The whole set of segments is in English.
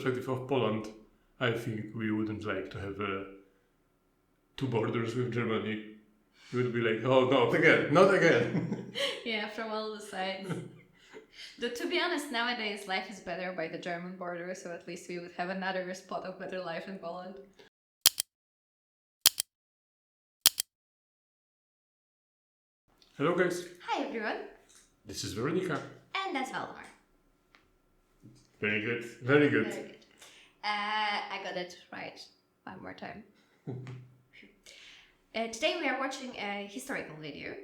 Perspective of Poland, I think we wouldn't like to have two borders with Germany. We would be like, oh no, not again. Yeah, from all the sides. To be honest, nowadays life is better by the German border, so at least we would have another spot of better life in Poland. Hello guys, Hi everyone, this is Weronika. and that's Waldemar. Very good, very good. Very good. I got it right one more time. Today we are watching a historical video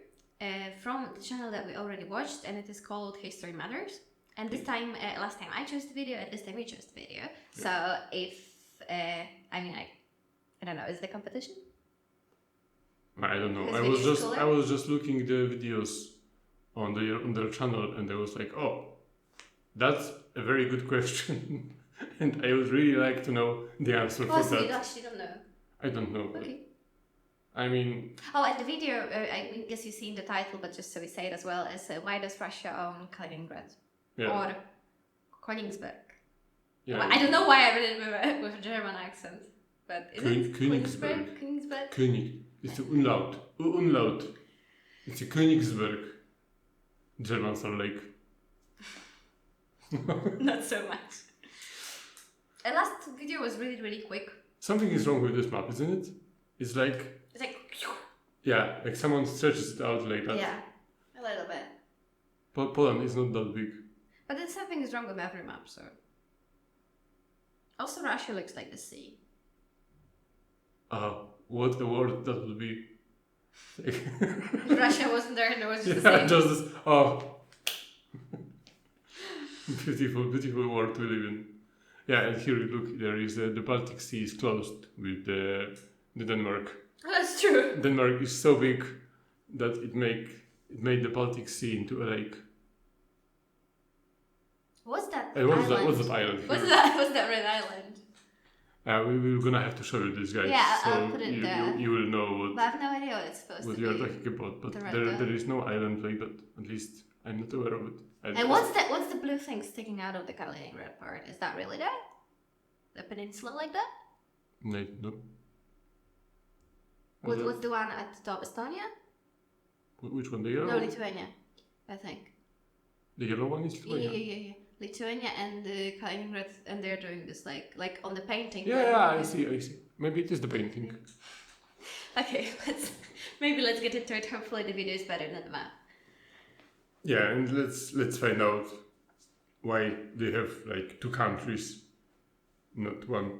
from the channel that we already watched, and it is called History Matters. And this time, last time I chose the video, and this time we chose the video. So if, I don't know, is the competition? I don't know. Because I was just looking the videos on their channel, and I was like, oh, that's a very good question, and I would really like to know the answer for So you that. actually don't know? I don't know. Okay. I mean. Oh, and the video, I guess you've seen the title, but just so we say it as well, is Why Does Russia Own Kaliningrad? Yeah. Or Königsberg. Yeah. Well, I don't know why I read it with a German accent, but is it Königsberg. Königsberg? König. It's a umlaut. Umlaut. It's a Königsberg. Germans are like. Not so much. The last video was really, really quick. Something is wrong with this map, isn't it? It's like. Yeah, like someone stretches it out like that. Yeah, a little bit. Poland is not that big. But then something is wrong with every map, so. Also, Russia looks like the sea. What a word that would be. Russia wasn't there and it was just the Yeah, same. just this. Oh. Beautiful, beautiful world we live in. Yeah, and here look, there is the Baltic Sea is closed with the Denmark. That's true. Denmark is so big that it made the Baltic Sea into a lake. What's that And what's island? that island here? What's that red island? We're gonna have to show you this, guys. Yeah, so I'll put it there. You will know But I have no idea what it's supposed what to you are be. talking about. But The red there is no island like that. At least I'm not aware of it. And what's the blue thing sticking out of the Kaliningrad part? Is that really there? The peninsula like that? No. What's the one at the top? Estonia? Which one? The yellow? No, Lithuania, I think. The yellow one is Lithuania. Yeah. Lithuania and Kaliningrad, and they're doing this like on the painting. Yeah, I see. Maybe it is the painting. Okay, let's get into it. Hopefully the video is better than the map. Yeah, and let's find out why they have like two countries, not one.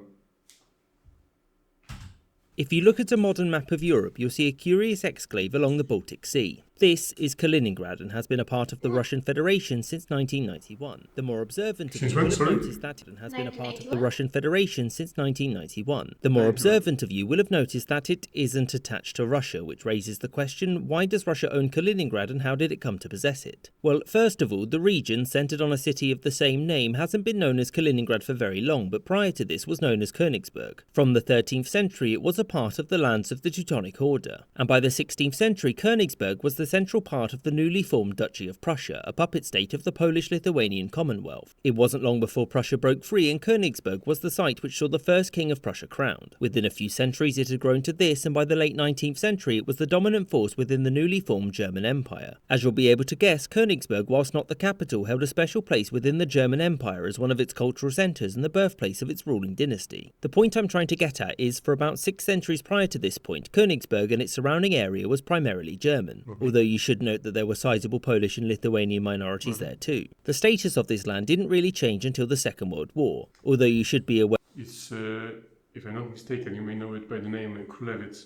If you look at a modern map of Europe, you'll see a curious exclave along the Baltic Sea. This is Kaliningrad and has been a part of the Russian Federation since 1991. The more observant of you will have noticed that it has been a part of the Russian Federation since 1991. The more observant of you will have noticed that it isn't attached to Russia, which raises the question, why does Russia own Kaliningrad and how did it come to possess it? Well, first of all, the region, centered on a city of the same name, hasn't been known as Kaliningrad for very long, but prior to this was known as Königsberg. From the 13th century, it was a part of the lands of the Teutonic Order, and by the 16th century, Königsberg was the central part of the newly formed Duchy of Prussia, a puppet state of the Polish-Lithuanian Commonwealth. It wasn't long before Prussia broke free, and Königsberg was the site which saw the first king of Prussia crowned. Within a few centuries it had grown to this, and by the late 19th century it was the dominant force within the newly formed German Empire. As you'll be able to guess, Königsberg, whilst not the capital, held a special place within the German Empire as one of its cultural centres and the birthplace of its ruling dynasty. The point I'm trying to get at is, for about 6 centuries prior to this point, Königsberg and its surrounding area was primarily German, although you should note that there were sizable Polish and Lithuanian minorities there too. The status of this land didn't really change until the Second World War, although you should be aware. It's, if I'm not mistaken, you may know it by the name Królewiec.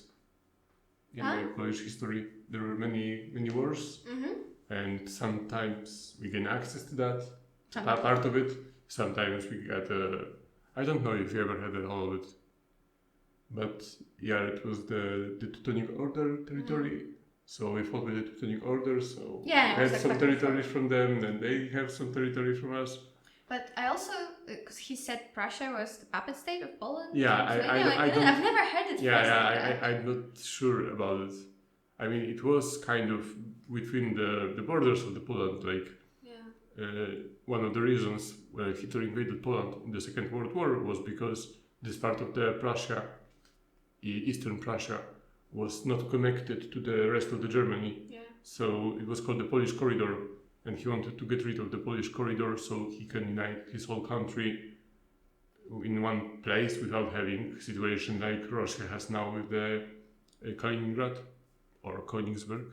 In my Polish history, there were many wars, and sometimes we gain access to that part of it. Sometimes we get I don't know if you ever had all of it, but yeah, it was the Teutonic Order territory. So we fought with the Teutonic Order, so we had some territories from them, and they have some territories from us. But I also, because he said Prussia was the puppet state of Poland. Yeah, I've never heard it. I'm not sure about it. I mean, it was kind of between the borders of the Poland, like one of the reasons Hitler invaded Poland in the Second World War was because this part of the Prussia, Eastern Prussia, was not connected to the rest of the Germany. Yeah. So it was called the Polish Corridor, and he wanted to get rid of the Polish Corridor so he can unite his whole country in one place without having a situation like Russia has now with the Kaliningrad or Königsberg.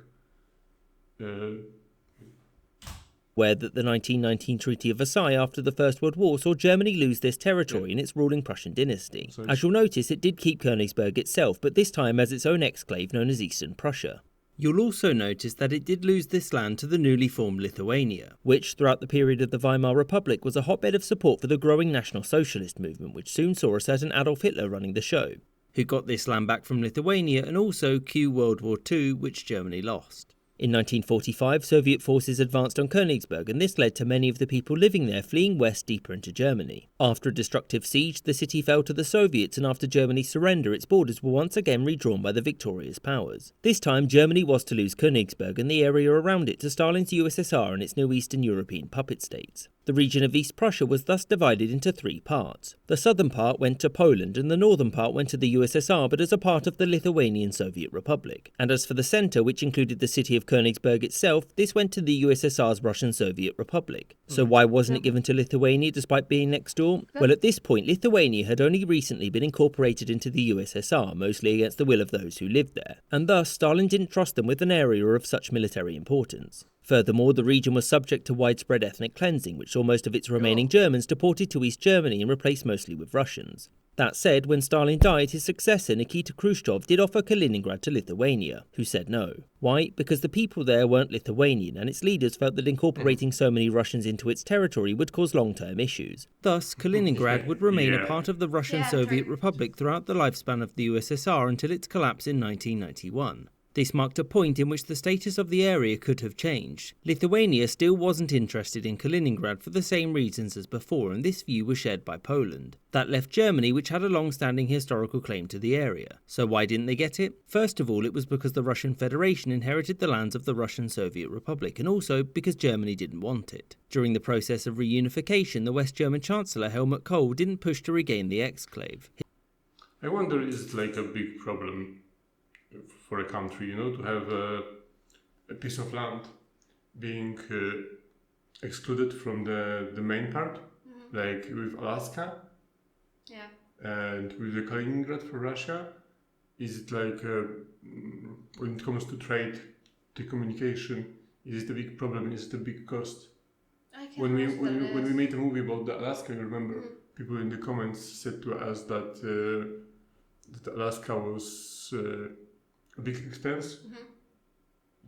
Where that the 1919 Treaty of Versailles after the First World War saw Germany lose this territory in its ruling Prussian dynasty. So As you'll notice, it did keep Königsberg itself, but this time as its own exclave known as Eastern Prussia. You'll also notice that it did lose this land to the newly formed Lithuania, which throughout the period of the Weimar Republic was a hotbed of support for the growing National Socialist movement, which soon saw a certain Adolf Hitler running the show, who got this land back from Lithuania and also cue World War II, which Germany lost. In 1945, Soviet forces advanced on Königsberg, and this led to many of the people living there fleeing west deeper into Germany. After a destructive siege, the city fell to the Soviets, and after Germany's surrender, its borders were once again redrawn by the victorious powers. This time, Germany was to lose Königsberg and the area around it to Stalin's USSR and its new Eastern European puppet states. The region of East Prussia was thus divided into three parts. The southern part went to Poland and the northern part went to the USSR, but as a part of the Lithuanian Soviet Republic. And as for the centre, which included the city of Königsberg itself, this went to the USSR's Russian Soviet Republic. So why wasn't it given to Lithuania despite being next door? Well, at this point, Lithuania had only recently been incorporated into the USSR, mostly against the will of those who lived there, and thus Stalin didn't trust them with an area of such military importance. Furthermore, the region was subject to widespread ethnic cleansing, which saw most of its remaining Germans deported to East Germany and replaced mostly with Russians. That said, when Stalin died, his successor Nikita Khrushchev did offer Kaliningrad to Lithuania, who said no. Why? Because the people there weren't Lithuanian, and its leaders felt that incorporating so many Russians into its territory would cause long-term issues. Thus, Kaliningrad would remain a part of the Russian Soviet Republic throughout the lifespan of the USSR until its collapse in 1991. This marked a point in which the status of the area could have changed. Lithuania still wasn't interested in Kaliningrad for the same reasons as before, and this view was shared by Poland. That left Germany, which had a long-standing historical claim to the area. So why didn't they get it? First of all, it was because the Russian Federation inherited the lands of the Russian Soviet Republic, and also because Germany didn't want it. During the process of reunification, the West German Chancellor Helmut Kohl didn't push to regain the exclave. I wonder, is it like a big problem for a country, to have a piece of land being excluded from the main part, like with Alaska, and with the Kaliningrad for Russia? Is it like, when it comes to trade, to communication, is it a big problem? Is it a big cost? When we made a movie about the Alaska, you remember, people in the comments said to us that Alaska was a big expense.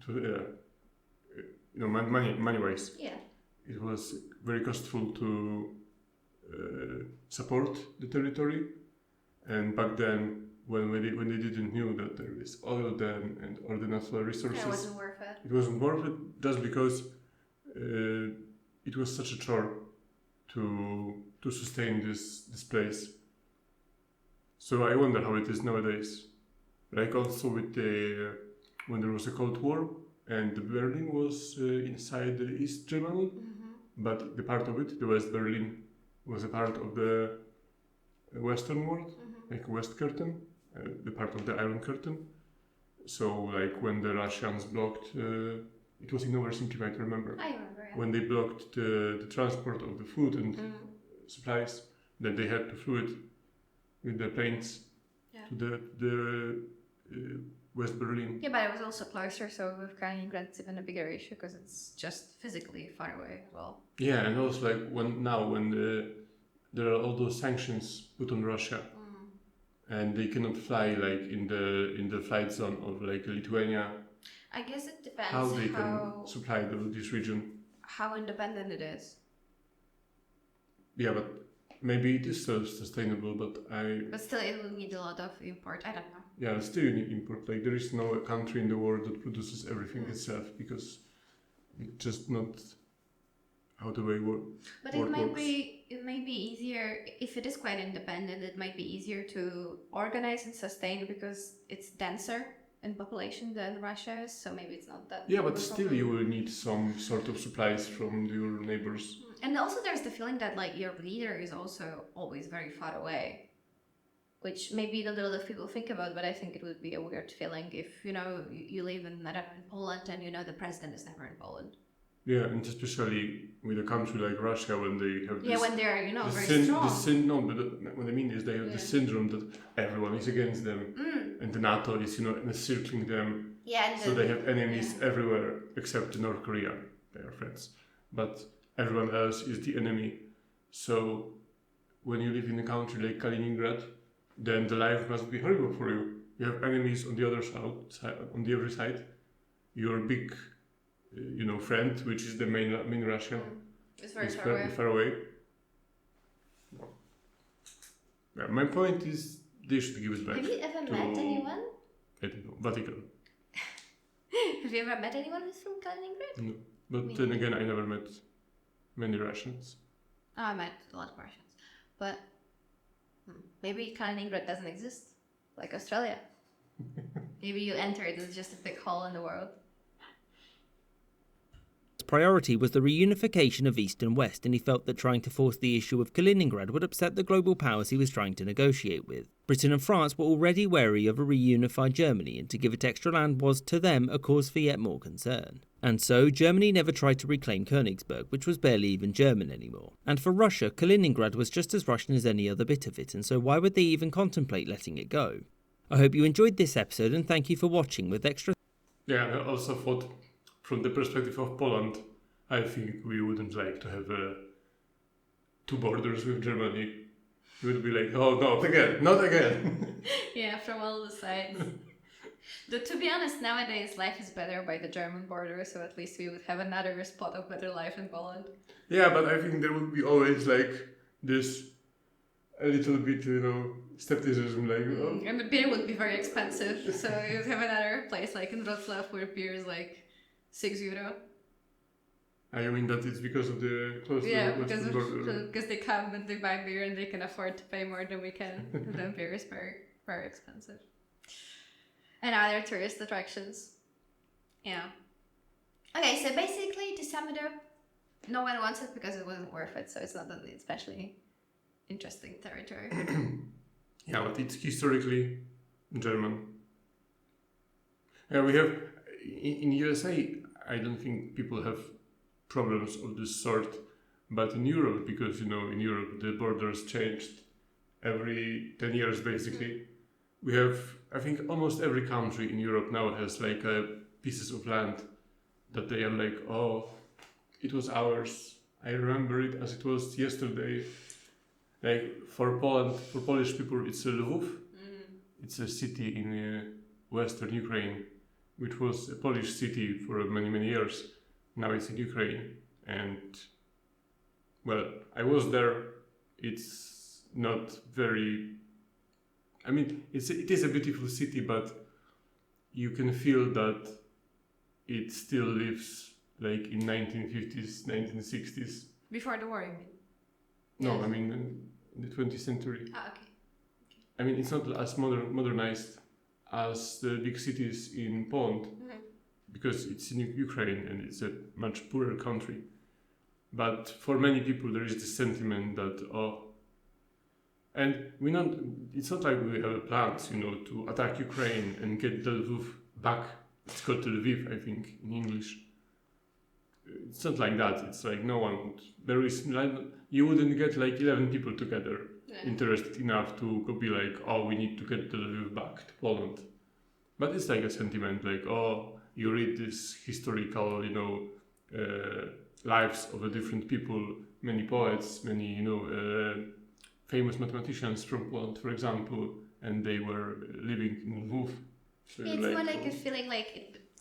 It was, money-wise. Yeah. It was very costful to support the territory, and back then, when they didn't know that there is oil then and all the natural resources, it wasn't worth it. It wasn't worth it just because it was such a chore to sustain this place. So I wonder how it is nowadays. Like also with when there was a Cold War and Berlin was inside the East Germany, but the part of it, the West Berlin, was a part of the Western world, like West Curtain, the part of the Iron Curtain. So like when the Russians blocked, it was in oversimplified, remember? I remember, yeah. When they blocked the transport of the food and supplies, then they had to fly it with the planes to the West Berlin. Yeah, but it was also closer, so with Kaliningrad it's even a bigger issue because it's just physically far away as well. Yeah, and also like when there are all those sanctions put on Russia, and they cannot fly like in the flight zone of like Lithuania. I guess it depends how they can supply this region. How independent it is. Yeah, but maybe it is self-sustainable, but still, it will need a lot of import. I don't know. Yeah, still you need import. Like there is no country in the world that produces everything itself because it's just not how the way But it might be easier if it is quite independent. It might be easier to organize and sustain because it's denser. in population than Russia is, so maybe it's not that. Yeah, but still you will need some sort of supplies from your neighbors. And also there's the feeling that like your leader is also always very far away, which maybe a lot of people think about, but I think it would be a weird feeling if, you know, you live in, I don't know, in Poland and you know the president is never in Poland. Yeah, and especially with a country like Russia, when they have this, when they're, you know, very strong. No, but what I mean is they have the syndrome that everyone is against them, and the NATO is, you know, encircling them. Yeah. So they have enemies everywhere except North Korea. They are friends, but everyone else is the enemy. So when you live in a country like Kaliningrad, then the life must be horrible for you. You have enemies on the other side, on the other side. Your big, you know, friend, which is the main Russia, it's very far away. Yeah, my point is they should give it back. Have you ever met anyone? I don't know, Vatican. Have you ever met anyone who's from Kaliningrad? No, but then again, I never met many Russians. Oh, I met a lot of Russians, but maybe Kaliningrad doesn't exist, like Australia. Maybe you enter it as just a big hole in the world. Priority was the reunification of East and West, and he felt that trying to force the issue of Kaliningrad would upset the global powers he was trying to negotiate with. Britain and France were already wary of a reunified Germany, and to give it extra land was, to them, a cause for yet more concern. And so, Germany never tried to reclaim Königsberg, which was barely even German anymore. And for Russia, Kaliningrad was just as Russian as any other bit of it, and so why would they even contemplate letting it go? I hope you enjoyed this episode, and thank you for watching with extra... Yeah, I also thought, from the perspective of Poland, I think we wouldn't like to have two borders with Germany. We would be like, oh, not again. Yeah, from all the sides. To be honest, nowadays life is better by the German border, so at least we would have another spot of better life in Poland. Yeah, but I think there would be always like this a little bit, you know, skepticism, like... Oh. And the beer would be very expensive, so you'd have another place like in Wrocław where beer is like €6. I mean that it's because of the close because they come and they buy beer and they can afford to pay more than we can. And then beer is very, very expensive. And other tourist attractions. Yeah. Okay, so basically to sum it up, no one wants it because it wasn't worth it, so it's not an especially interesting territory. Yeah, but it's historically German. Yeah, we have in USA. I don't think people have problems of this sort, but in Europe, because you know in Europe the borders changed every 10 years basically. We have, I think, almost every country in Europe now has like pieces of land that they are like, oh, it was ours. I remember it as it was yesterday. Like for Poland, for Polish people, it's Lwów. It's a city in western Ukraine, which was a Polish city for many years. Now it's in Ukraine, and well, I was there. It's not very. I mean, it is a beautiful city, but you can feel that it still lives like in 1950s, 1960s. Before the war, you mean? No, Yes. I mean in the 20th century. Okay. I mean, it's not as modernized as the big cities in Poland. Because it's in Ukraine and it's a much poorer country. But for many people there is this sentiment that, and it's not like we have plans, you know, to attack Ukraine and get Lviv back. It's called Lviv, I think, in English. It's not like that. It's like no one you wouldn't get like 11 people together interested enough to go be like, oh, we need to get Lviv back to Poland. But it's like a sentiment like, oh, you read this historical, you know, lives of the different people, many poets, many, you know, famous mathematicians from Poland, for example, and they were living in Lviv. So it's more like a feeling like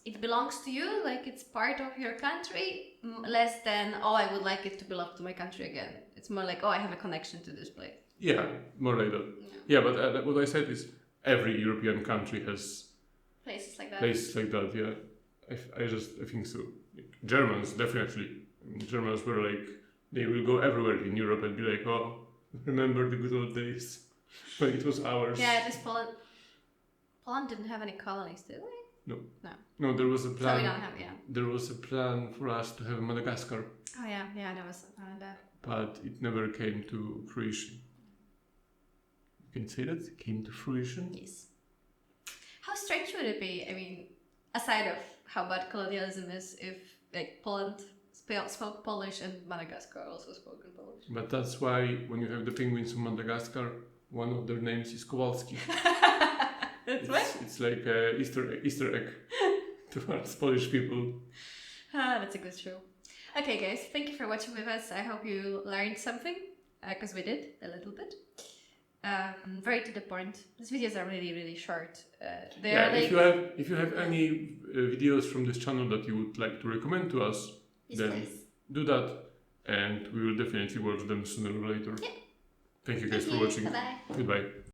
it belongs to you, like it's part of your country, less than, oh, I would like it to belong to my country again. It's more like, oh, I have a connection to this place. Yeah, more like that. Yeah, but what I said is every European country has places like that. Places like that, yeah. I think so. Germans, definitely. I mean, Germans were like, they will go everywhere in Europe and be like, oh, remember the good old days when it was ours. Yeah, this Poland didn't have any colonies, did they? No, there was a plan. So we don't have, There was a plan for us to have Madagascar. Oh yeah, there was that. But it never came to fruition. You can say that it came to fruition. Yes. How strange would it be? I mean, aside of how bad colonialism is, if like Poland spoke Polish and Madagascar also spoke in Polish. But that's why when you have the penguins from Madagascar, one of their names is Kowalski. It's like an Easter egg towards Polish people. That's a good show. Okay, guys, thank you for watching with us. I hope you learned something, because we did a little bit. Very to the point. These videos are really, really short. If you have any videos from this channel that you would like to recommend to us, then please do that, and we will definitely watch them sooner or later. Yeah. Thank you guys for watching. Bye-bye. Goodbye.